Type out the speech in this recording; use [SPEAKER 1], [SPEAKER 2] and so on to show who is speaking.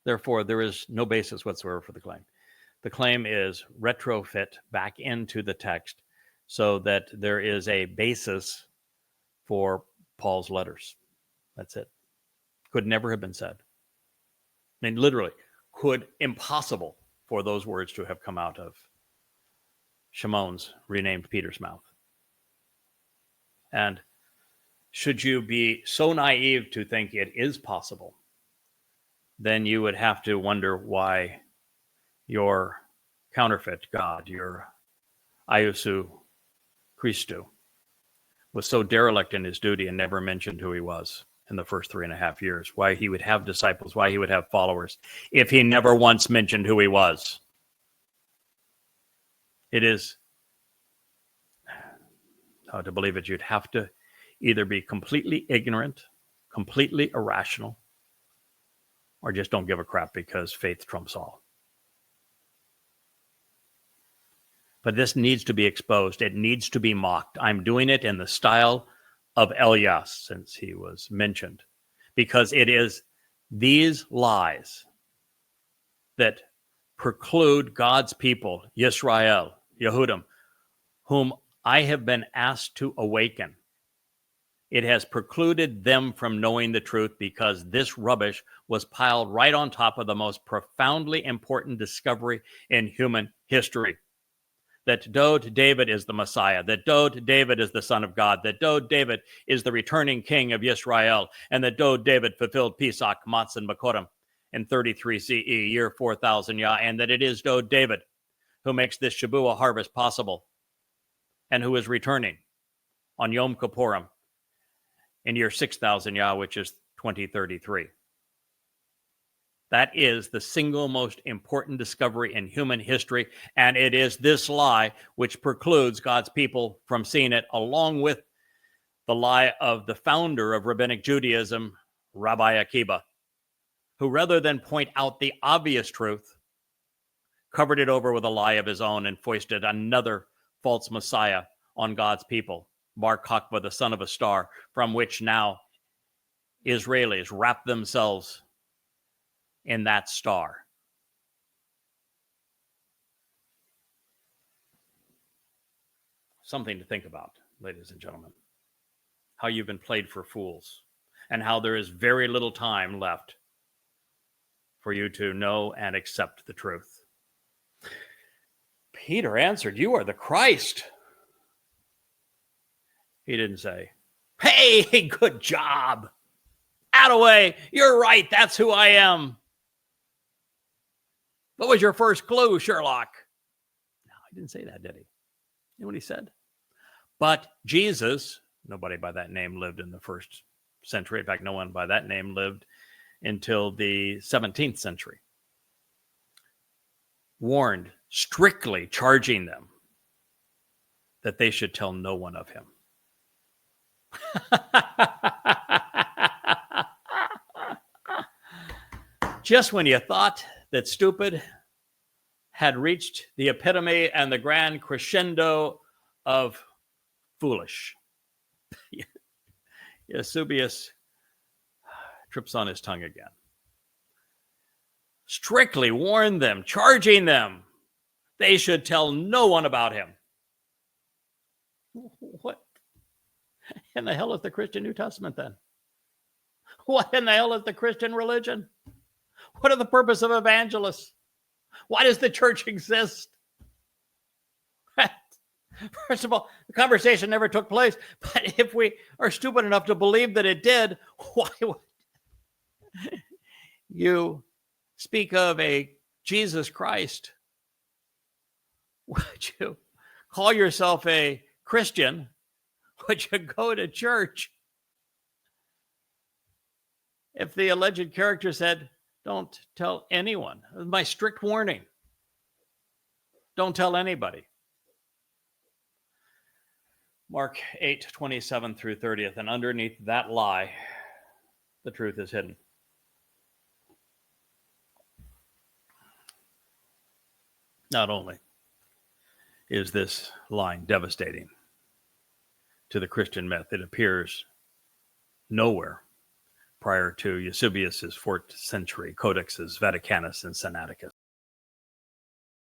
[SPEAKER 1] Therefore, there is no basis whatsoever for the claim. The claim is retrofit back into the text so that there is a basis for Paul's letters. That's it. Could never have been said. I mean, literally, impossible for those words to have come out of Shimon's renamed Peter's mouth. And should you be so naive to think it is possible, then you would have to wonder why your counterfeit God, your Iesu Christou, was so derelict in his duty and never mentioned who he was in the first 3.5 years, why he would have disciples, why he would have followers, if he never once mentioned who he was. It is, to believe it, you'd have to either be completely ignorant, completely irrational, or just don't give a crap because faith trumps all. But this needs to be exposed. It needs to be mocked. I'm doing it in the style of Elias, since he was mentioned, because it is these lies that preclude God's people, Yisrael, Yehudim, whom I have been asked to awaken. It has precluded them from knowing the truth because this rubbish was piled right on top of the most profoundly important discovery in human history. That David is the Messiah, that David is the Son of God, that David is the returning king of Yisrael, and that David fulfilled Pesach, Matzah, and Bakorim in 33 CE, year 4000 Yah, and that it is David who makes this Shabuah harvest possible and who is returning on Yom Kippurim in year 6000 Yah, which is 2033. That is the single most important discovery in human history, and it is this lie which precludes God's people from seeing it, along with the lie of the founder of Rabbinic Judaism, Rabbi Akiba, who, rather than point out the obvious truth, covered it over with a lie of his own and foisted another false Messiah on God's people, Bar Kokhba, the son of a star, from which now Israelis wrap themselves in that star. Something to think about, ladies and gentlemen. How you've been played for fools, and how there is very little time left for you to know and accept the truth. Peter answered, "You are the Christ." He didn't say, "Hey, good job. Attaway, you're right. That's who I am. What was your first clue, Sherlock?" No, he didn't say that, did he? You know what he said? But Jesus, nobody by that name lived in the first century. In fact, no one by that name lived until the 17th century. Warned, strictly charging them that they should tell no one of him. Just when you thought that stupid had reached the epitome and the grand crescendo of foolish, Eusebius trips on his tongue again. Strictly warned them, charging them they should tell no one about him. What in the hell is the Christian New Testament then? What in the hell is the Christian religion? What are the purpose of evangelists? Why does the church exist? First of all, the conversation never took place. But if we are stupid enough to believe that it did, why would you speak of a Jesus Christ? Would you call yourself a Christian? Would you go to church if the alleged character said, "Don't tell anyone"? My strict warning. Don't tell anybody. Mark 8:27 through 30th. And underneath that lie, the truth is hidden. Not only is this line devastating to the Christian myth, it appears nowhere prior to Eusebius's 4th century codexes Vaticanus and Sinaiticus.